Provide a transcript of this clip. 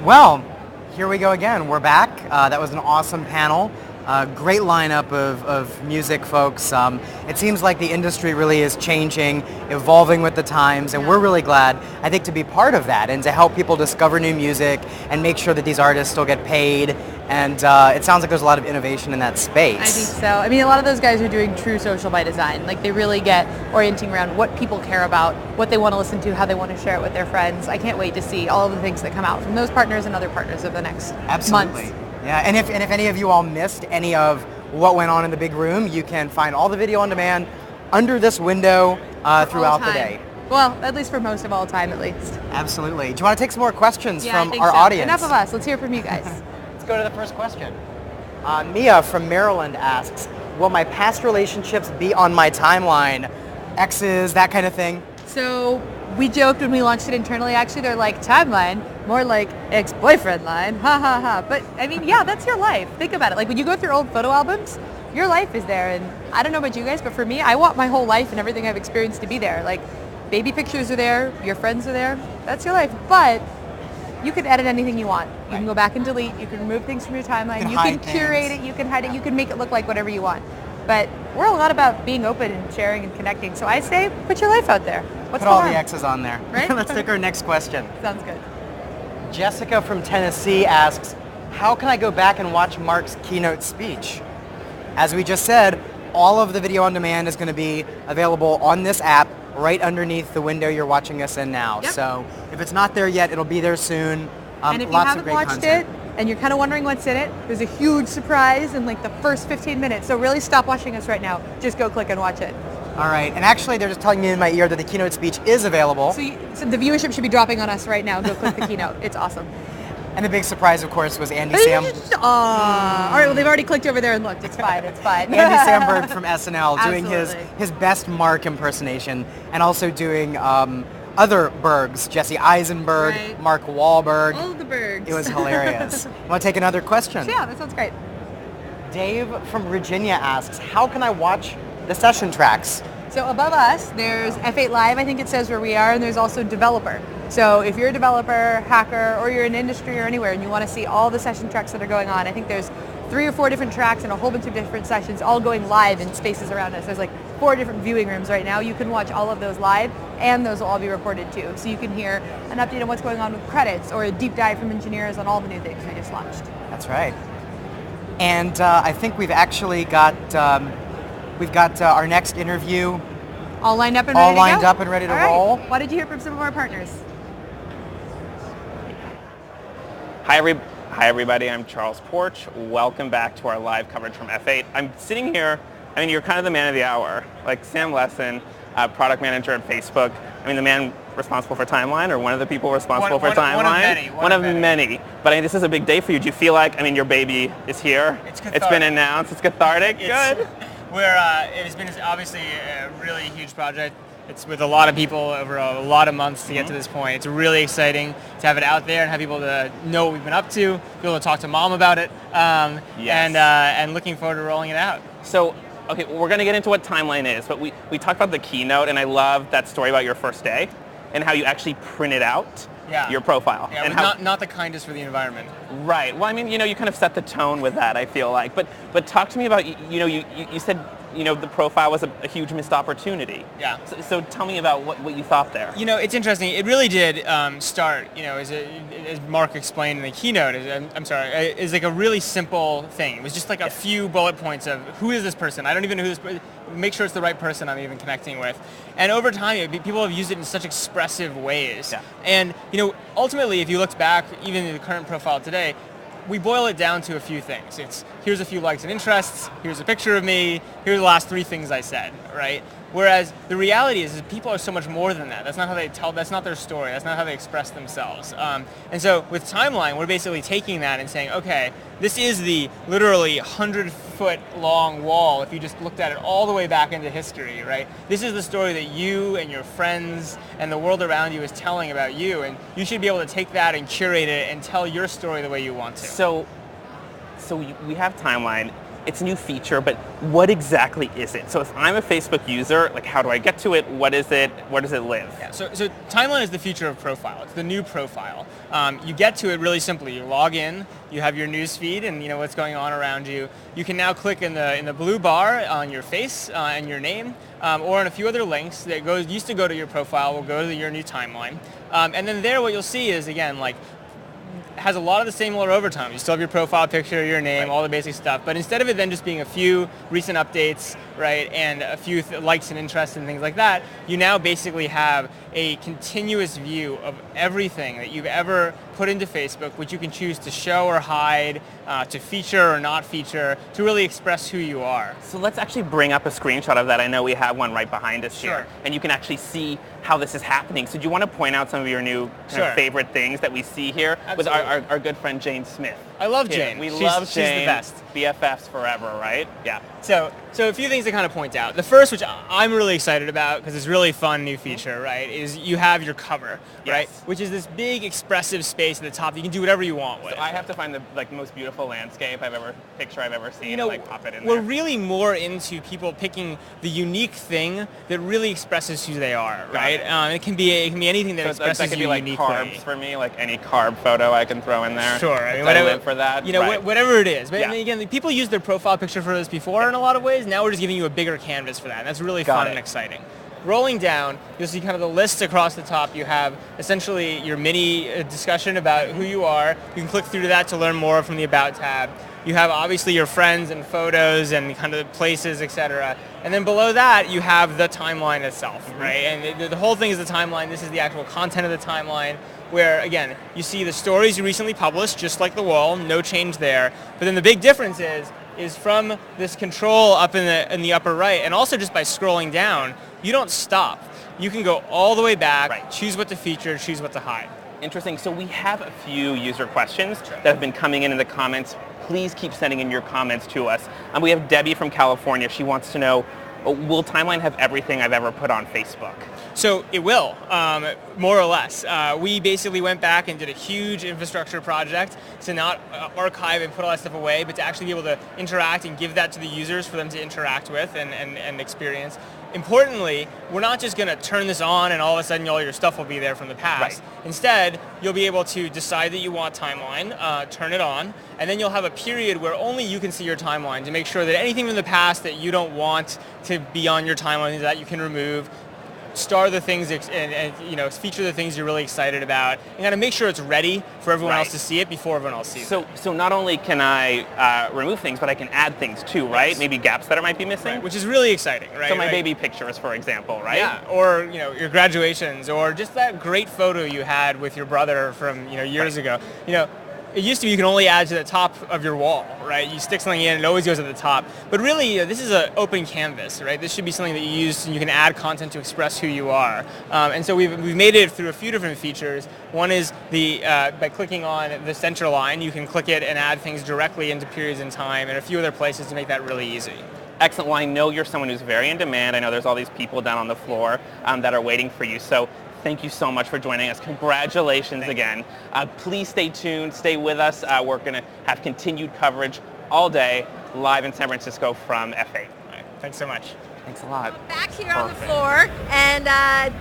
Well, here we go again. We're back. That was an awesome panel. Great lineup of music folks. It seems like the industry really is changing, evolving with the times, and we're really glad, I think, to be part of that and to help people discover new music and make sure that these artists still get paid. And it sounds like there's a lot of innovation in that space. I think so. I mean, a lot of those guys are doing true social by design. Like, they really get orienting around what people care about, what they want to listen to, how they want to share it with their friends. I can't wait to see all of the things that come out from those partners and other partners over the next months. Yeah, and if any of you all missed any of what went on in the big room, you can find all the video on demand under this window throughout the day. Well, at least for most of all time, at least. Absolutely. Do you want to take some more questions from I our so. audience? Enough of us. Let's hear from you guys. Let's go to the first question. Mia from Maryland asks, will my past relationships be on my timeline? Exes, that kind of thing? So we joked when we launched it internally, actually, they're like, timeline, more like ex-boyfriend line, ha ha ha. But I mean, yeah, that's your life. Think about it. Like, when you go through old photo albums, your life is there. And I don't know about you guys, but for me, I want my whole life and everything I've experienced to be there. Like, baby pictures are there, your friends are there, that's your life. But you can edit anything you want. You can go back and delete, you can remove things from your timeline, you can curate it, you can hide it, you can make it look like whatever you want. But we're a lot about being open and sharing and connecting. So I say, put your life out there. Put all the X's on there. Right? Let's take our next question. Sounds good. Jessica from Tennessee asks, how can I go back and watch Mark's keynote speech? As we just said, all of the video on demand is going to be available on this app right underneath the window you're watching us in now. Yep. So if it's not there yet, it'll be there soon. And if you lots haven't of great watched content. it and you're kind of wondering what's in it, there's a huge surprise in like the first 15 minutes. So really stop watching us right now. Just go click and watch it. All right. And actually, they're just telling me in my ear that the keynote speech is available. So the viewership should be dropping on us right now. Go click the keynote. It's awesome. And the big surprise, of course, was Andy Sam. All right, well, they've already clicked over there and looked. It's fine. It's fine. Andy Samberg from SNL doing Absolutely. his best Mark impersonation and also doing other Bergs, Jesse Eisenberg, Right. Mark Wahlberg. All of the birds. It was hilarious. Want to take another question? Yeah, that sounds great. Dave from Virginia asks, how can I watch the session tracks? So above us, there's F8 Live, I think it says where we are, and there's also developer. So if you're a developer, hacker, or you're in industry or anywhere and you want to see all the session tracks that are going on, I think there's 3 or 4 different tracks and a whole bunch of different sessions all going live in spaces around us. There's like 4 different viewing rooms right now. You can watch all of those live, and those will all be recorded too. So you can hear an update on what's going on with credits or a deep dive from engineers on all the new things we just launched. That's right. And I think we've actually got our next interview All lined up and all ready to go? lined up and ready to All right. roll. What did you hear from some of our partners? Hi everybody, I'm Charles Porch. Welcome back to our live coverage from F8. I'm sitting here, I mean, you're kind of the man of the hour. Like Sam Lessin, product manager at Facebook. I mean, the man responsible for Timeline, or one of the people responsible for Timeline. One of many. But I mean, this is a big day for you. Do you feel like, I mean, your baby is here? It's cathartic. It's been announced. It's cathartic. Good. It has been obviously a really huge project. It's with a lot of people over a lot of months to get to this point. It's really exciting to have it out there and have people to know what we've been up to, be able to talk to mom about it, and looking forward to rolling it out. So, okay, we're going to get into what Timeline is, but we talked about the keynote, and I love that story about your first day and how you actually printed out your profile. Yeah, and not the kindest for the environment. Right. Well, I mean, you kind of set the tone with that, I feel like. But talk to me about, you said, the profile was a huge missed opportunity. Yeah. So tell me about what you thought there. It's interesting. It really did start, as Mark explained in the keynote, is like a really simple thing. It was just like a few bullet points of who is this person? I don't even know who this person, make sure it's the right person I'm even connecting with. And over time, people have used it in such expressive ways. Yeah. And, ultimately, if you looked back, even in the current profile today, we boil it down to a few things. It's here's a few likes and interests, here's a picture of me, here's the last 3 things I said, right? Whereas the reality is people are so much more than that. That's not how they tell, that's not their story, that's not how they express themselves. And so with Timeline, we're basically taking that and saying, okay, this is the literally 100-foot long wall if you just looked at it all the way back into history, right? This is the story that you and your friends and the world around you is telling about you, and you should be able to take that and curate it and tell your story the way you want to. So we have Timeline. it's a new feature, but what exactly is it? So if I'm a Facebook user, like how do I get to it? What is it? Where does it live? Yeah, so timeline is the future of profile. It's the new profile. You get to it really simply. You log in, you have your news feed and you know what's going on around you. You can now click in the blue bar on your face and your name, or on a few other links that used to go to your profile will go to your new timeline. And then there what you'll see is, again, like, has a lot of the same over time. You still have your profile picture, your name, all the basic stuff. But instead of it then just being a few recent updates, right, and a few likes and interests and things like that, you now basically have a continuous view of everything that you've ever put into Facebook, which you can choose to show or hide, to feature or not feature, to really express who you are. So let's actually bring up a screenshot of that. I know we have one right behind us here. And you can actually see how this is happening. So do you want to point out some of your new kind of favorite things that we see here with our good friend Jane Smith? I love Jane. We love Jane. She's the best. BFFs forever, right? Yeah. So a few things to kind of point out. The first, which I'm really excited about because it's a really fun new feature, right, is you have your cover, right, which is this big expressive space at the top. You can do whatever you want with. So I have to find the most beautiful landscape picture I've ever seen, you know, and pop it in we're there. really more into people picking the unique thing that really expresses who they are, right? It can be anything that expresses that could be you like uniquely. carbs for me, like any carb photo I can throw in there. Sure, I mean, I live for that. You know, whatever it is. But I mean, again, people use their profile picture for this before in a lot of ways. Now we're just giving you a bigger canvas for that. And that's really fun and exciting. Rolling down, you'll see kind of the list across the top. You have essentially your mini discussion about who you are. You can click through to that to learn more from the About tab. You have obviously your friends and photos and kind of places, etc. And then below that, you have the timeline itself, right? And the whole thing is the timeline. This is the actual content of the timeline, where, again, you see the stories you recently published, just like the wall, no change there. But then the big difference is from this control up in the upper right, and also just by scrolling down, you don't stop. You can go all the way back, choose what to feature, choose what to hide. Interesting. So we have a few user questions that have been coming in the comments. Please keep sending in your comments to us. And we have Debbie from California. She wants to know, will Timeline have everything I've ever put on Facebook? So it will, more or less. We basically went back and did a huge infrastructure project to not archive and put all that stuff away, but to actually be able to interact and give that to the users for them to interact with and experience. Importantly, we're not just going to turn this on and all of a sudden all your stuff will be there from the past. Instead, you'll be able to decide that you want timeline, turn it on, and then you'll have a period where only you can see your timeline to make sure that anything from the past that you don't want to be on your timeline that you can remove. Star the things and you know, feature the things you're really excited about, and kind of make sure it's ready for everyone else to see it before everyone else sees it. So not only can I remove things, but I can add things too, right? Maybe gaps that I might be missing, which is really exciting, right? So my baby pictures, for example, right? Yeah, or you know, your graduations, or just that great photo you had with your brother from years ago. You know, it used to be you can only add to the top of your wall, right? You stick something in, it always goes at the top. But really, this is an open canvas, right? This should be something that you use and you can add content to express who you are. And so we've made it through a few different features. One is by clicking on the center line, you can click it and add things directly into periods in time, and a few other places to make that really easy. Excellent. Well, I know you're someone who's very in demand. I know there's all these people down on the floor that are waiting for you. So thank you so much for joining us. Congratulations again. Please stay tuned. Stay with us. We're going to have continued coverage all day live in San Francisco from F8. Thanks so much. Thanks a lot. Back here on the floor, and